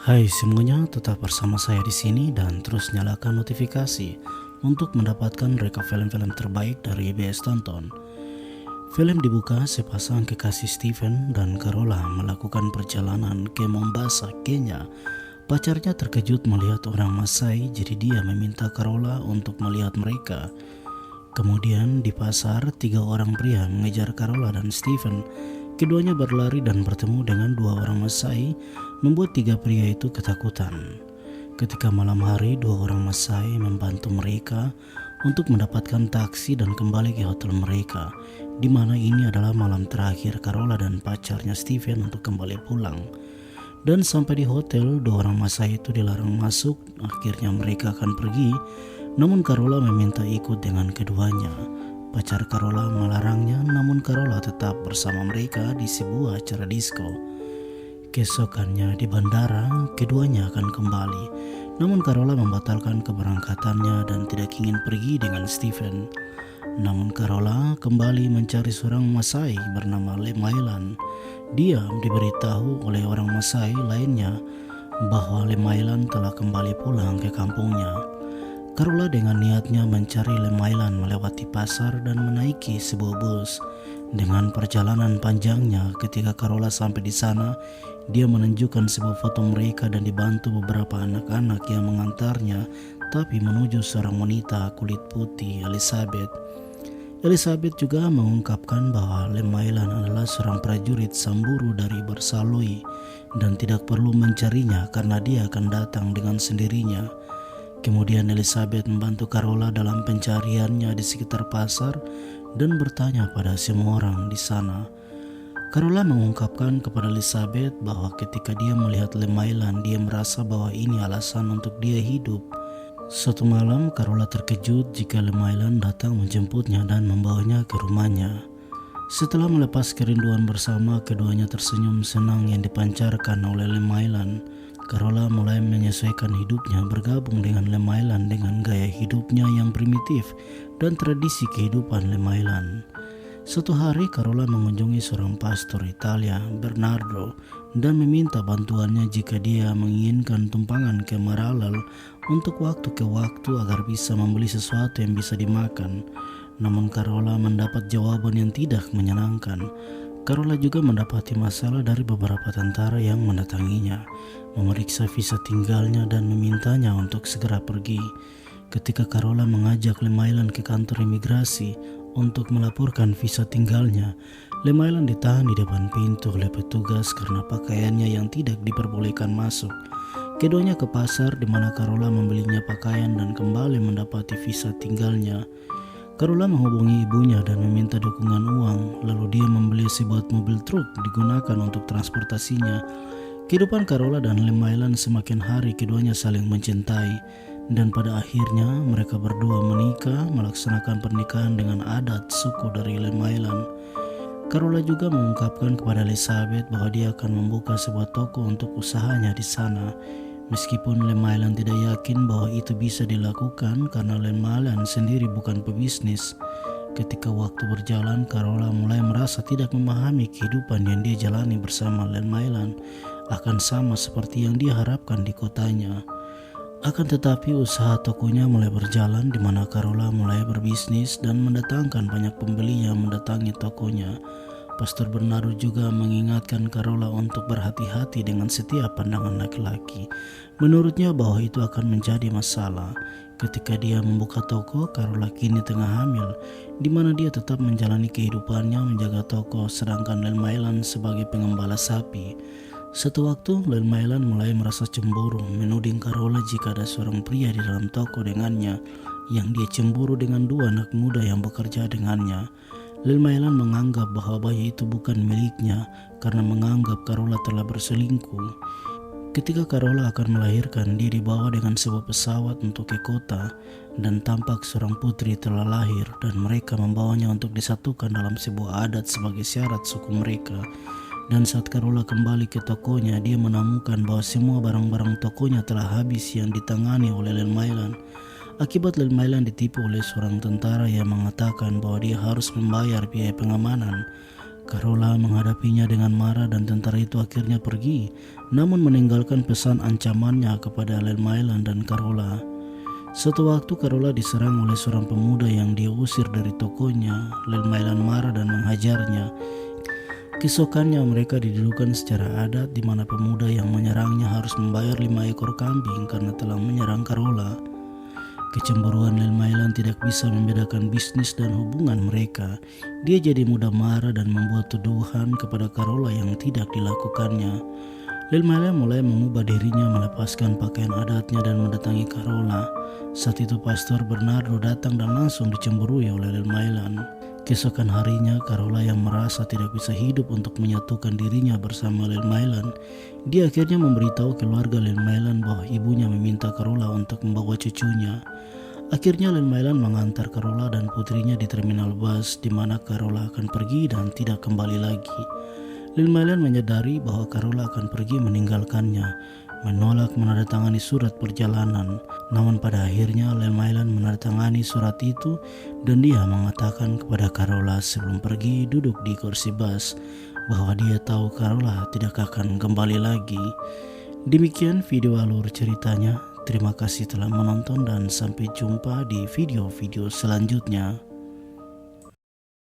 Hai semuanya, tetap bersama saya di sini dan terus nyalakan notifikasi untuk mendapatkan rekap film-film terbaik dari IBS Tonton. Film dibuka sepasang kekasih Steven dan Carola melakukan perjalanan ke Mombasa, Kenya. Pacarnya terkejut melihat orang Masai, jadi dia meminta Carola untuk melihat mereka. Kemudian di pasar, 3 orang pria mengejar Carola dan Steven. Keduanya berlari dan bertemu dengan 2 orang Masai, membuat 3 pria itu ketakutan. Ketika malam hari, 2 orang Masai membantu mereka untuk mendapatkan taksi dan kembali ke hotel mereka, di mana ini adalah malam terakhir Carola dan pacarnya Steven untuk kembali pulang. Dan sampai di hotel, 2 orang Masai itu dilarang masuk. Akhirnya mereka akan pergi, namun Carola meminta ikut dengan keduanya. Pacar Carola melarangnya, namun Carola tetap bersama mereka di sebuah acara disco. Keesokannya di bandara, keduanya akan kembali. Namun Carola membatalkan keberangkatannya dan tidak ingin pergi dengan Steven. Namun Carola kembali mencari seorang Masai bernama Lemailan. Dia diberitahu oleh orang Masai lainnya bahwa Lemailan telah kembali pulang ke kampungnya. Carola dengan niatnya mencari Lemailan melewati pasar dan menaiki sebuah bus. Dengan perjalanan panjangnya, ketika Carola sampai di sana, dia menunjukkan sebuah foto mereka dan dibantu beberapa anak-anak yang mengantarnya, tapi menuju seorang wanita kulit putih, Elizabeth. Elizabeth juga mengungkapkan bahwa Lemailan adalah seorang prajurit Samburu dari Barsaloi dan tidak perlu mencarinya karena dia akan datang dengan sendirinya. Kemudian Elizabeth membantu Carola dalam pencariannya di sekitar pasar dan bertanya pada semua orang di sana. Carola mengungkapkan kepada Elizabeth bahwa ketika dia melihat Lemailan, dia merasa bahwa ini alasan untuk dia hidup. Suatu malam, Carola terkejut jika Lemailan datang menjemputnya dan membawanya ke rumahnya. Setelah melepas kerinduan bersama, keduanya tersenyum senang yang dipancarkan oleh Lemailan. Carola mulai menyesuaikan hidupnya, bergabung dengan Lemailan dengan gaya hidupnya yang primitif dan tradisi kehidupan Lemailan. Suatu hari Carola mengunjungi seorang pastor Italia, Bernardo, dan meminta bantuannya jika dia menginginkan tumpangan ke Maralal untuk waktu ke waktu agar bisa membeli sesuatu yang bisa dimakan. Namun Carola mendapat jawaban yang tidak menyenangkan. Carola juga mendapati masalah dari beberapa tentara yang mendatanginya, memeriksa visa tinggalnya dan memintanya untuk segera pergi. Ketika Carola mengajak Lemailan ke kantor imigrasi untuk melaporkan visa tinggalnya, Lemailan ditahan di depan pintu oleh petugas karena pakaiannya yang tidak diperbolehkan masuk. Keduanya ke pasar di mana Carola membelinya pakaian dan kembali mendapati visa tinggalnya. Carola menghubungi ibunya dan meminta dukungan uang, lalu dia membeli sebuah mobil truk digunakan untuk transportasinya. Kehidupan Carola dan Lemailan semakin hari keduanya saling mencintai, dan pada akhirnya mereka berdua menikah, melaksanakan pernikahan dengan adat suku dari Lemailan. Carola juga mengungkapkan kepada Elizabeth bahwa dia akan membuka sebuah toko untuk usahanya di sana. Meskipun Lemailan tidak yakin bahwa itu bisa dilakukan karena Lemailan sendiri bukan pebisnis. Ketika waktu berjalan, Carola mulai merasa tidak memahami kehidupan yang dia jalani bersama Lemailan akan sama seperti yang dia harapkan di kotanya. Akan tetapi usaha tokonya mulai berjalan di mana Carola mulai berbisnis dan mendatangkan banyak pembeli yang mendatangi tokonya. Pastor Bernardo juga mengingatkan Carola untuk berhati-hati dengan setiap pandangan laki-laki. Menurutnya bahwa itu akan menjadi masalah. Ketika dia membuka toko, Carola kini tengah hamil, di mana dia tetap menjalani kehidupannya menjaga toko, sedangkan Lemailan sebagai pengembala sapi. Suatu waktu, Lemailan mulai merasa cemburu, menuding Carola jika ada seorang pria di dalam toko dengannya, yang dia cemburu dengan 2 anak muda yang bekerja dengannya. Lemailan menganggap bahwa bayi itu bukan miliknya karena menganggap Carola telah berselingkuh. Ketika Carola akan melahirkan, dia dibawa dengan sebuah pesawat untuk ke kota dan tampak seorang putri telah lahir dan mereka membawanya untuk disatukan dalam sebuah adat sebagai syarat suku mereka. Dan saat Carola kembali ke tokonya, dia menemukan bahwa semua barang-barang tokonya telah habis yang ditangani oleh Lemailan. Akibat Lemailan ditipu oleh seorang tentara yang mengatakan bahwa dia harus membayar biaya pengamanan. Carola menghadapinya dengan marah dan tentara itu akhirnya pergi, namun meninggalkan pesan ancamannya kepada Lel Mylan dan Carola. Suatu waktu Carola diserang oleh seorang pemuda yang dia usir dari tokonya. Lel Mylan marah dan menghajarnya. Keesokannya mereka didudukan secara adat di mana pemuda yang menyerangnya harus membayar 5 ekor kambing karena telah menyerang Carola. Kecemburuan Lel Mylan tidak bisa membedakan bisnis dan hubungan mereka. Dia jadi mudah marah dan membuat tuduhan kepada Carola yang tidak dilakukannya. Lel Mylan mulai mengubah dirinya, melepaskan pakaian adatnya dan mendatangi Carola. Saat itu Pastor Bernardo datang dan langsung dicemburui oleh Lel Mylan. Keesokan harinya, Carola yang merasa tidak bisa hidup untuk menyatukan dirinya bersama Lel Mylan, dia akhirnya memberitahu keluarga Lel Mylan bahwa ibunya meminta Carola untuk membawa cucunya. Akhirnya Lel Mylan mengantar Carola dan putrinya di terminal bus di mana Carola akan pergi dan tidak kembali lagi. Lel Mylan menyadari bahwa Carola akan pergi meninggalkannya, menolak menandatangani surat perjalanan. Namun pada akhirnya Lel Mylan menandatangani surat itu dan dia mengatakan kepada Carola sebelum pergi duduk di kursi bus bahwa dia tahu Carola tidak akan kembali lagi. Demikian video alur ceritanya. Terima kasih telah menonton dan sampai jumpa di video-video selanjutnya.